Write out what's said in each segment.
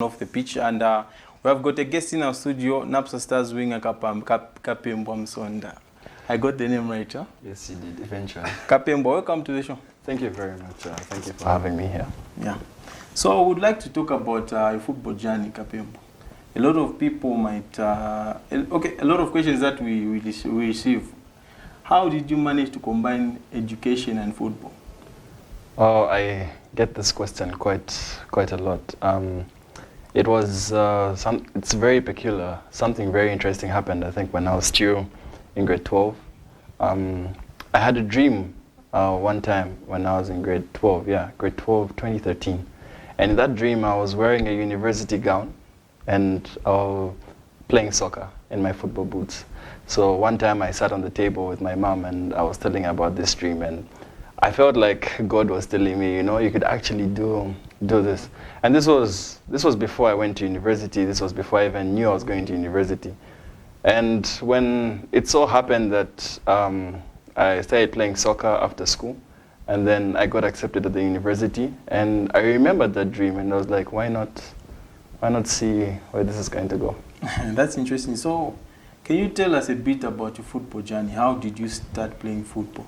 off the pitch, and we have got a guest in our studio, Napsa Stars winger Kapebwa Musonda. I got the name right, huh? Yes, you did, eventually. Kapebwa, welcome to the show. Thank you very much. Thank you for having me here. Yeah. So I would like to talk about your football journey, Kapebwa. A lot of people might, a lot of questions that we receive. How did you manage to combine education and football? Oh, I get this question quite a lot. It was it's very peculiar. Something very interesting happened, I think, when I was still in grade 12. I had a dream one time when I was in grade 12, grade 12, 2013. And in that dream, I was wearing a university gown and playing soccer in my football boots. So one time I sat on the table with my mom and I was telling her about this dream, and I felt like God was telling me, you know, you could actually do this. And this was before I went to university. This was before I even knew I was going to university. And when it so happened that I started playing soccer after school, and then I got accepted at the university, and I remembered that dream, and I was like, why not see where this is going to go? That's interesting. So, can you tell us a bit about your football journey? How did you start playing football?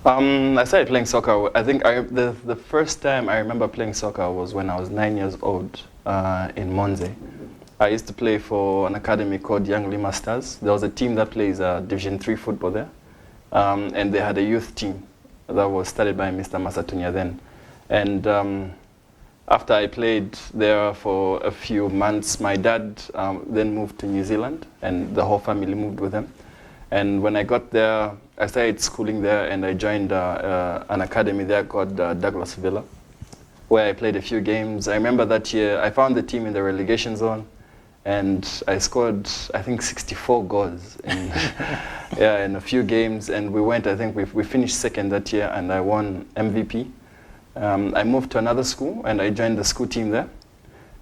I started playing soccer. I think the first time I remember playing soccer was when I was 9 years old in Monze. I used to play for an academy called Young Lima Stars. There was a team that plays Division 3 football there. And they had a youth team that was started by Mr. Masatunya then. And after I played there for a few months, my dad then moved to New Zealand, and the whole family moved with him. And when I got there, I started schooling there, and I joined an academy there called Douglas Villa, where I played a few games. I remember that year I found the team in the relegation zone, and I scored, I think, 64 goals in, in a few games. And we went, I think we finished second that year, and I won MVP. I moved to another school, and I joined the school team there.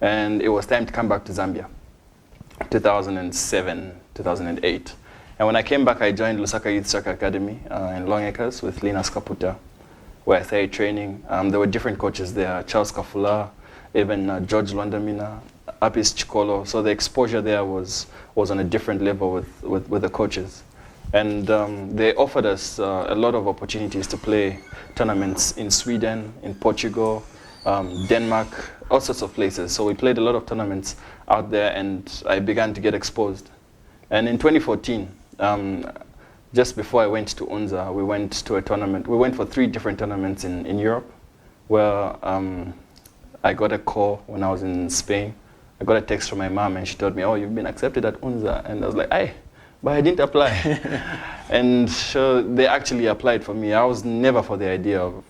And it was time to come back to Zambia, 2007, 2008. And when I came back, I joined Lusaka Youth Soccer Academy in Long Acres with Linus Kaputa, where I started training. There were different coaches there, Charles Kafula, even George Lwandamina, Apis Chikolo. So the exposure there was on a different level with the coaches. And they offered us a lot of opportunities to play tournaments in Sweden, in Portugal, Denmark, all sorts of places. So we played a lot of tournaments out there, and I began to get exposed. And in 2014, just before I went to UNZA, we went to a tournament. We went for 3 different tournaments in Europe, where I got a call when I was in Spain. I got a text from my mom, and she told me, oh, you've been accepted at UNZA. And I was like, aye, but I didn't apply. And so they actually applied for me. I was never for the idea of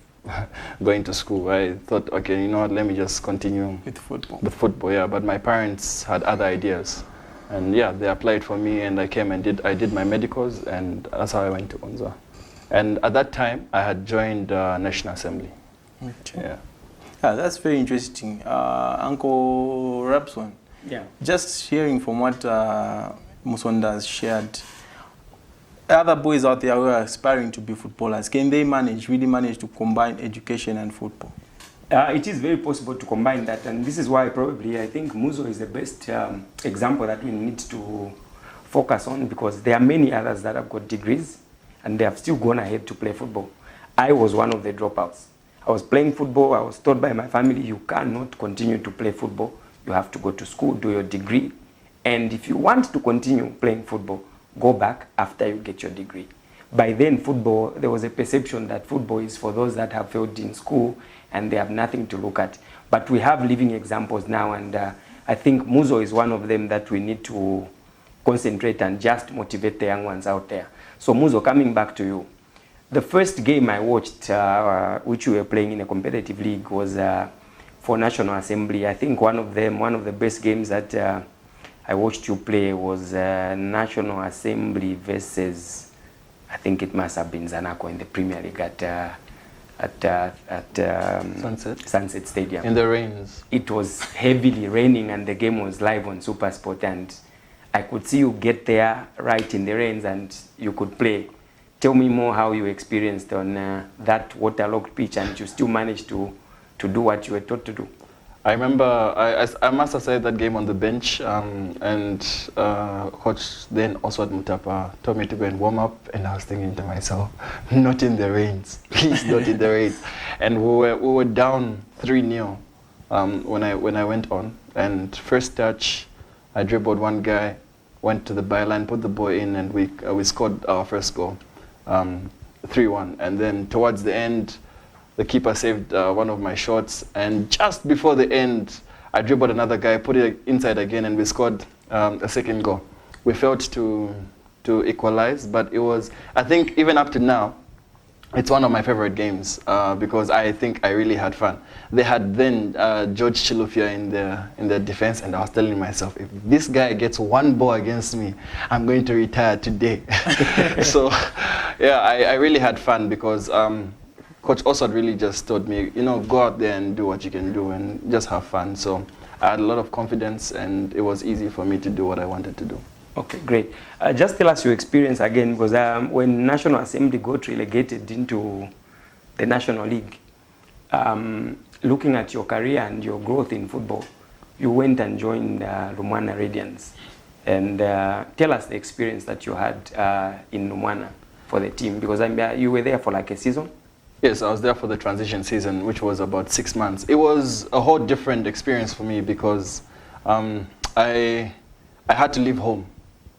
going to school. I thought, okay, you know what, let me just continue With football, yeah. But my parents had other ideas. And yeah, they applied for me, and I came and I did my medicals, and that's how I went to UNZA. And at that time, I had joined National Assembly. Okay. Yeah. That's very interesting. Uncle Rapson, just hearing from what Musonda has shared, other boys out there who are aspiring to be footballers, can they really manage to combine education and football? It is very possible to combine that, and this is why probably I think Muzo is the best example that we need to focus on, because there are many others that have got degrees and they have still gone ahead to play football. I was one of the dropouts. I was playing football. I was told by my family, you cannot continue to play football. You have to go to school, do your degree, and if you want to continue playing football, go back after you get your degree. By then, football, there was a perception that football is for those that have failed in school and they have nothing to look at. But we have living examples now, and I think Muzo is one of them that we need to concentrate and just motivate the young ones out there. So Muzo, coming back to you, the first game I watched, which we were playing in a competitive league, was for National Assembly. I think one of the best games that I watched you play was National Assembly versus, I think it must have been Zanaco in the Premier League at Sunset Stadium. In the rains. It was heavily raining, and the game was live on SuperSport, and I could see you get there right in the rains and you could play. Tell me more how you experienced on that waterlogged pitch, and you still managed to do what you were taught to do. I remember I must have said that game on the bench, and coach then Oswald Mutapa told me to go and warm up, and I was thinking to myself, not in the rains, please, not in the rain. And we were down 3-0 when I went on, and first touch, I dribbled one guy, went to the byline, put the ball in, and we scored our first goal, 3-1. And then towards the end, the keeper saved one of my shots, and just before the end, I dribbled another guy, put it inside again, and we scored a second goal. We failed to equalize, but it was, I think even up to now, it's one of my favorite games because I think I really had fun. They had then George Chilufya in the defense, and I was telling myself, if this guy gets one ball against me, I'm going to retire today. So, yeah, I really had fun because Coach Oswald really just told me, you know, go out there and do what you can do and just have fun. So I had a lot of confidence, and it was easy for me to do what I wanted to do. Okay, great. Just tell us your experience again, because when National Assembly got relegated into the National League, looking at your career and your growth in football, you went and joined Lumwana Radiants. And tell us the experience that you had in Lumwana for the team, because you were there for like a season? Yes, I was there for the transition season, which was about 6 months. It was a whole different experience for me because I had to leave home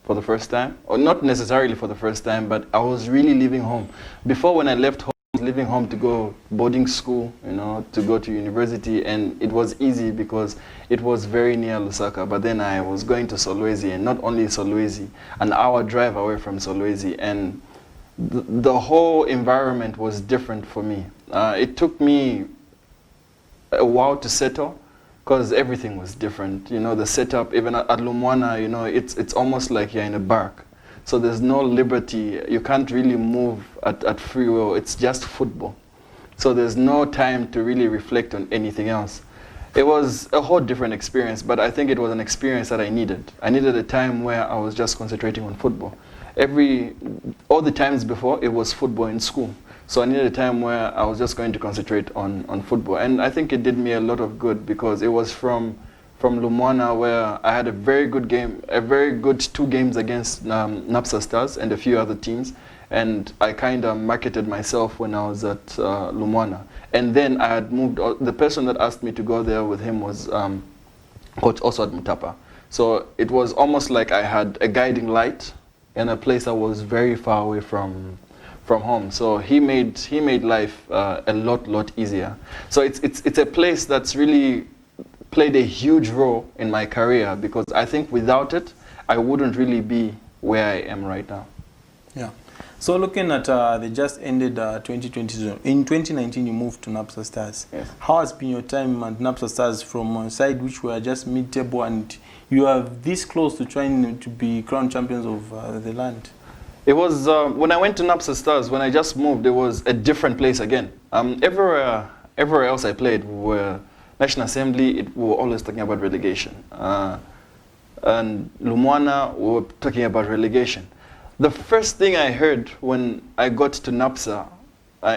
for the first time, or not necessarily for the first time, but I was really leaving home. Before, when I left home, I was leaving home to go boarding school, you know, to go to university, and it was easy because it was very near Lusaka. But then I was going to Solwezi, and not only Solwezi, an hour drive away from Solwezi, and the whole environment was different for me. It took me a while to settle because everything was different. You know, the setup, even at Lumwana, you know, it's almost like you're in a bark. So there's no liberty. You can't really move at free will. It's just football. So there's no time to really reflect on anything else. It was a whole different experience, but I think it was an experience that I needed. I needed a time where I was just concentrating on football. All the times before, it was football in school. So I needed a time where I was just going to concentrate on football. And I think it did me a lot of good because it was from Lumwana, where I had a very good game, a very good 2 games against Napsa Stars and a few other teams. And I kind of marketed myself when I was at Lumwana. And then I had moved, the person that asked me to go there with him was Coach Oswald Mutapa. So it was almost like I had a guiding light in a place that was very far away from home. So he made life a lot easier. So it's a place that's really played a huge role in my career because I think without it, I wouldn't really be where I am right now. Yeah. So looking at the just ended 2020 season, in 2019 you moved to Napsa Stars. Yes. How has been your time at Napsa Stars from a side which were just mid-table, and you are this close to trying to be crown champions of the land? It was, when I went to Napsa Stars, when I just moved, it was a different place again. Everywhere else I played, were National Assembly, we were always talking about relegation. And Lumwana, we were talking about relegation. The first thing I heard when I got to Napsa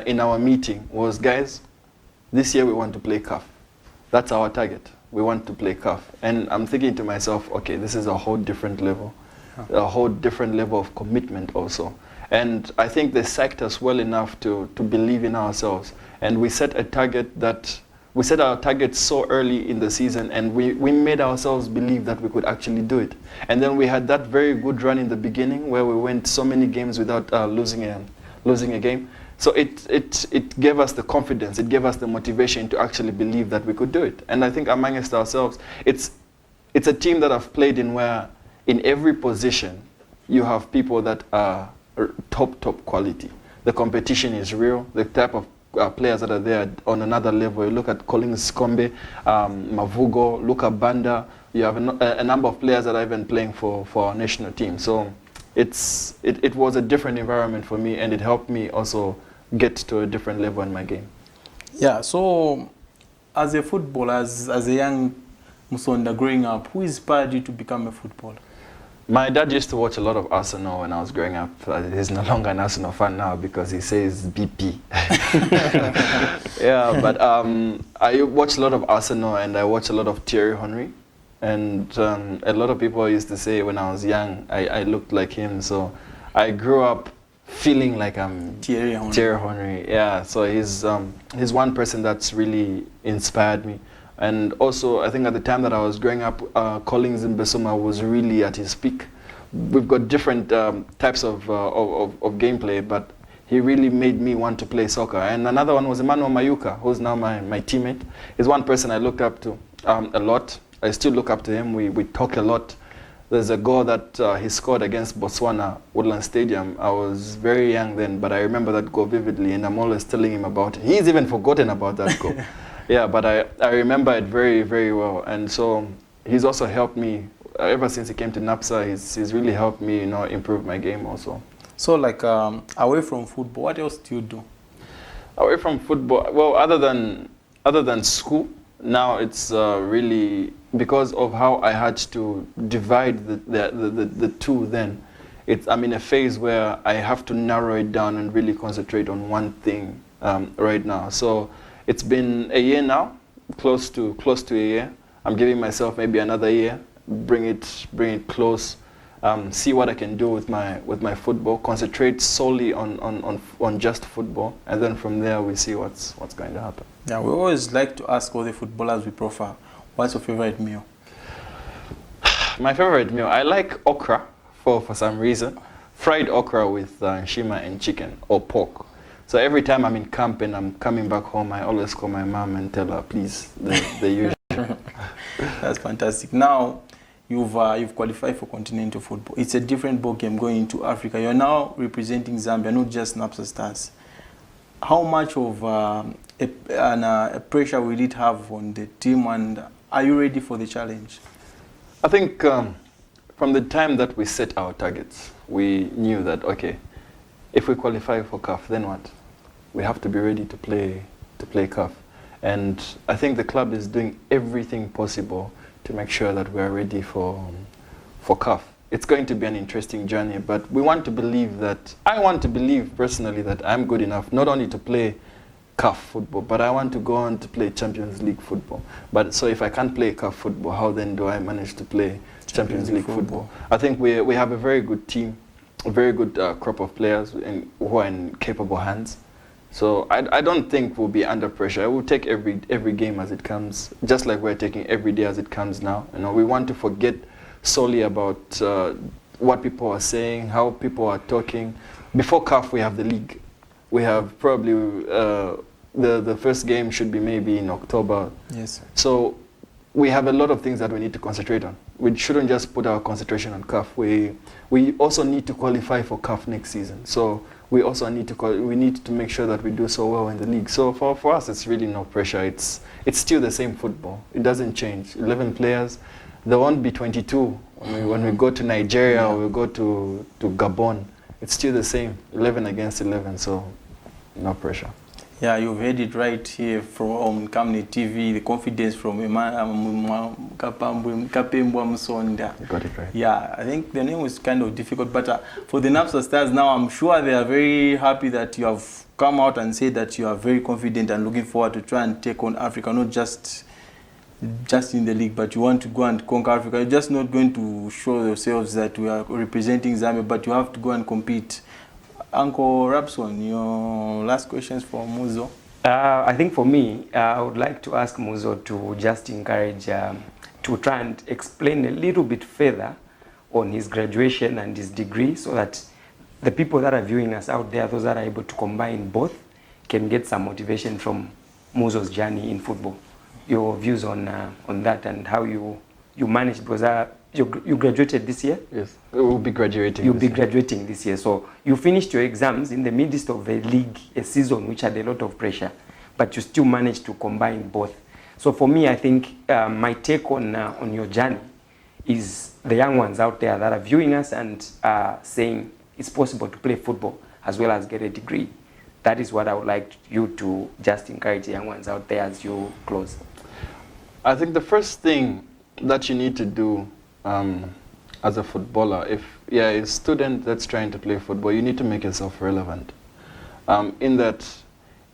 in our meeting was, guys, this year we want to play CAF. That's our target. We want to play CAF. And I'm thinking to myself, okay, this is a whole different level. A whole different level of commitment also. And I think they psyched us well enough to believe in ourselves. And we set our targets so early in the season, and we made ourselves believe that we could actually do it. And then we had that very good run in the beginning where we went so many games without losing a game. So it gave us the confidence, it gave us the motivation to actually believe that we could do it. And I think amongst ourselves, it's a team that I've played in where in every position, you have people that are top quality. The competition is real. The type of players that are there on another level. You look at Collins Kombe, Mavugo, Luka Banda. You have a number of players that are even playing for our national team. So it was a different environment for me, and it helped me also get to a different level in my game. Yeah, so as a footballer, as a young Musonda growing up, who inspired you to become a footballer? My dad used to watch a lot of Arsenal when I was growing up. He's no longer an Arsenal fan now because he says BP. Yeah, but I watched a lot of Arsenal and I watched a lot of Thierry Henry. And a lot of people used to say when I was young, I looked like him. So I grew up feeling like I'm Thierry Henry. Yeah, so he's one person that's really inspired me. And also, I think at the time that I was growing up, Collins Mbesoma was really at his peak. We've got different types of gameplay, but he really made me want to play soccer. And another one was Emmanuel Mayuka, who's now my teammate. He's one person I looked up to a lot. I still look up to him. We talk a lot. There's a goal that he scored against Botswana, Woodland Stadium. I was very young then, but I remember that goal vividly, and I'm always telling him about it. He's even forgotten about that goal. Yeah, but I remember it very, very well. And so he's also helped me, ever since he came to Napsa, he's really helped me, improve my game also. So like, away from football, what else do you do? Away from football, well, other than school, now it's really, because of how I had to divide the two then, I'm in a phase where I have to narrow it down and really concentrate on one thing right now. So it's been a year now, close to a year. I'm giving myself maybe another year, bring it close, see what I can do with my football, concentrate solely on just football, and then from there we see what's going to happen. Yeah, we always like to ask all the footballers we profile, what's your favorite meal? My favorite meal, I like okra for some reason. Fried okra with shima and chicken or pork. So every time I'm in camp and I'm coming back home, I always call my mom and tell her, please, the usual. That's fantastic. Now, you've qualified for continental football. It's a different ball game going into Africa. You're now representing Zambia, not just Napsa Stars. How much of a pressure will it have on the team, and are you ready for the challenge? I think from the time that we set our targets, we knew that, okay, if we qualify for CAF, then what? We have to be ready to play CAF. And I think the club is doing everything possible to make sure that we are ready for CAF. It's going to be an interesting journey, but we want to believe that, I want to believe personally that I'm good enough not only to play CAF football, but I want to go on to play Champions League football. But so if I can't play CAF football, how then do I manage to play Champions League football? I think we have a very good team, a very good crop of players who are in capable hands. So I don't think we'll be under pressure. I will take every game as it comes, just like we're taking every day as it comes now. We want to forget solely about what people are saying, how people are talking. Before CAF, we have the league. We have probably the first game should be maybe in October. Yes. So we have a lot of things that we need to concentrate on. We shouldn't just put our concentration on CAF. We also need to qualify for CAF next season. So we also need to make sure that we do so well in the league. So for us, it's really no pressure. It's still the same football. It doesn't change. 11 players. There won't be 22 when we go to Nigeria or we go to Gabon. It's still the same, 11 against 11. So no pressure. Yeah, you've heard it right here from Kamne TV, the confidence from Kapebwa Musonda. You got it right. Yeah, I think the name was kind of difficult, but for the Napsa Stars now, I'm sure they are very happy that you have come out and said that you are very confident and looking forward to try and take on Africa, not just in the league, but you want to go and conquer Africa. You're just not going to show yourselves that we are representing Zambia, but you have to go and compete. Uncle Rapson, your last questions for Muzo? I think for me, I would like to ask Muzo to just encourage, to try and explain a little bit further on his graduation and his degree, so that the people that are viewing us out there, those that are able to combine both, can get some motivation from Muzo's journey in football. Your views on that and how you managed, because you graduated this year? Yes, we will be graduating. You'll be graduating this year. So you finished your exams in the midst of a league, a season which had a lot of pressure, but you still managed to combine both. So for me, I think my take on your journey is the young ones out there that are viewing us and saying it's possible to play football as well as get a degree. That is what I would like you to just encourage the young ones out there as you close. I think the first thing that you need to do as a footballer, if you're a student that's trying to play football, you need to make yourself relevant. In that,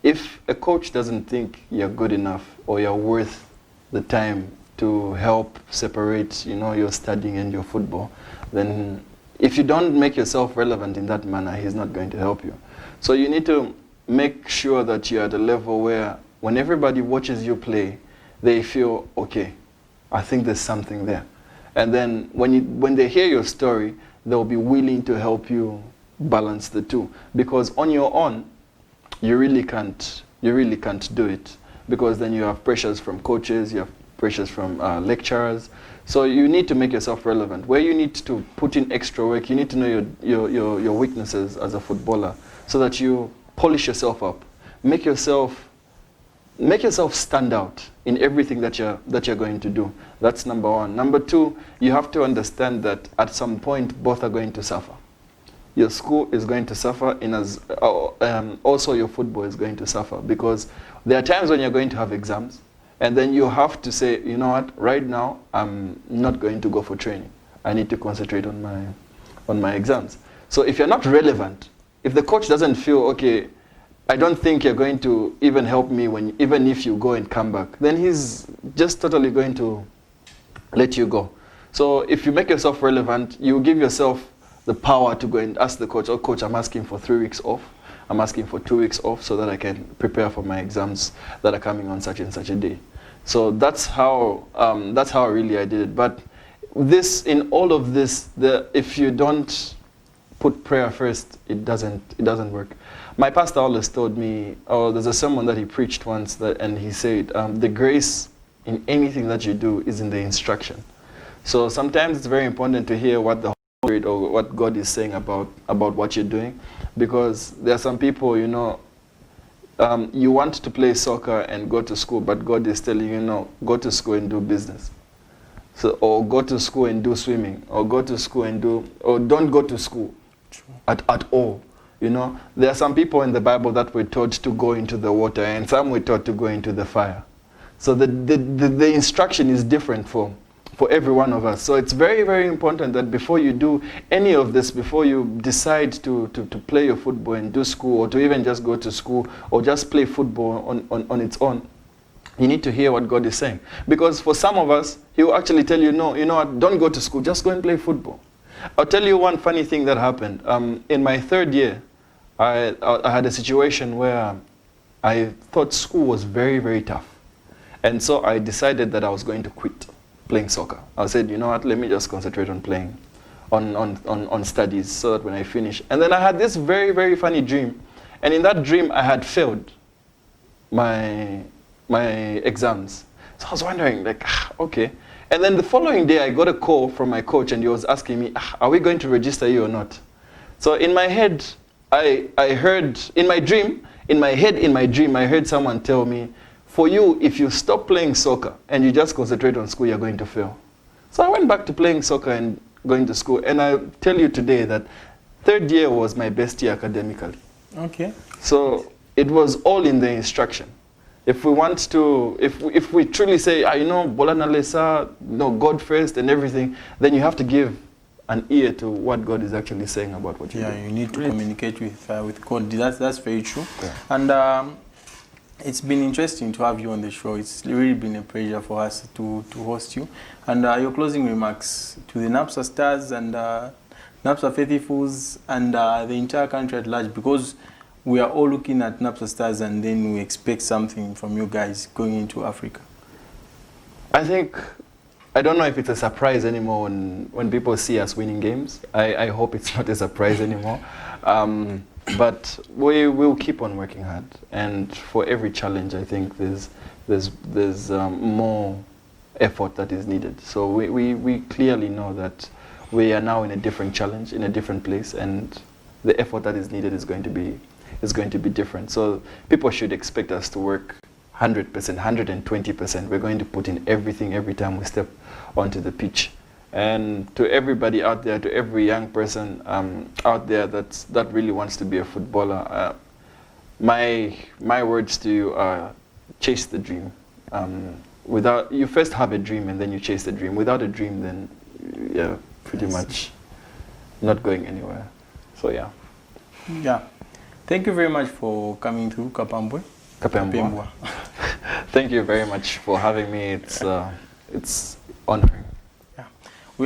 if a coach doesn't think you're good enough or you're worth the time to help separate, your studying and your football, then if you don't make yourself relevant in that manner, he's not going to help you. So you need to make sure that you're at a level where when everybody watches you play, they feel, okay, I think there's something there. And then when they hear your story, they'll be willing to help you balance the two. Because on your own, you really can't do it. Because then you have pressures from coaches, you have pressures from lecturers. So you need to make yourself relevant. Where you need to put in extra work, you need to know your weaknesses as a footballer so that you polish yourself up. Make yourself stand out in everything that you're going to do. That's number one. Number two, you have to understand that at some point both are going to suffer. Your school is going to suffer, also your football is going to suffer, because there are times when you're going to have exams, and then you have to say, you know what, right now I'm not going to go for training. I need to concentrate on my exams. So if you're not relevant, if the coach doesn't feel, okay, I don't think you're going to even help me even if you go and come back, then he's just totally going to let you go. So if you make yourself relevant, you give yourself the power to go and ask the coach, oh coach, I'm asking for 3 weeks off. I'm asking for 2 weeks off so that I can prepare for my exams that are coming on such and such a day. So that's how really I did it. But in all of this, if you don't put prayer first, it doesn't work. My pastor always told me, there's a sermon that he preached once, and he said, the grace in anything that you do is in the instruction. So sometimes it's very important to hear what the Holy Spirit or what God is saying about what you're doing, because there are some people, you want to play soccer and go to school, but God is telling you, no, go to school and do business. So, or go to school and do swimming, or go to school or don't go to school at all. There are some people in the Bible that were taught to go into the water, and some were taught to go into the fire. So the instruction is different for every one of us. So it's very, very important that before you do any of this, before you decide to play your football and do school, or to even just go to school, or just play football on its own, you need to hear what God is saying. Because for some of us, He will actually tell you, no, you know what, don't go to school, just go and play football. I'll tell you one funny thing that happened. In my 3rd year, I had a situation where I thought school was very, very tough. And so I decided that I was going to quit playing soccer. I said, you know what, let me just concentrate on playing, on studies, so that when I finish. And then I had this very, very funny dream. And in that dream, I had failed my exams. So I was wondering, okay. And then the following day, I got a call from my coach, and he was asking me, are we going to register you or not? So in my head, I heard, in my dream, I heard someone tell me, for you, if you stop playing soccer and you just concentrate on school, you're going to fail. So I went back to playing soccer and going to school. And I tell you today that 3rd year was my best year academically. Okay. So it was all in the instruction. If we want to, if we truly say, Bolana Lesa, God first and everything, then you have to give an ear to what God is actually saying about what you do. Yeah, you need to communicate with God. That's very true. Yeah. And it's been interesting to have you on the show. It's really been a pleasure for us to host you. And your closing remarks to the Napsa stars and Napsa faithfuls and the entire country at large, because we are all looking at Napsa stars and then we expect something from you guys going into Africa. I don't know if it's a surprise anymore when people see us winning games. I hope it's not a surprise anymore. But we will keep on working hard, and for every challenge, I think there's more effort that is needed. So we clearly know that we are now in a different challenge, in a different place, and the effort that is needed is going to be different. So people should expect us to work 100%, 120%. We're going to put in everything every time we step onto the pitch. And to everybody out there, to every young person out there that really wants to be a footballer, my words to you are: chase the dream. You first have a dream and then you chase the dream. Without a dream, then pretty much not going anywhere. So yeah. Yeah. Thank you very much for coming to KAPEMBWA. Thank you very much for having me. It's honoring.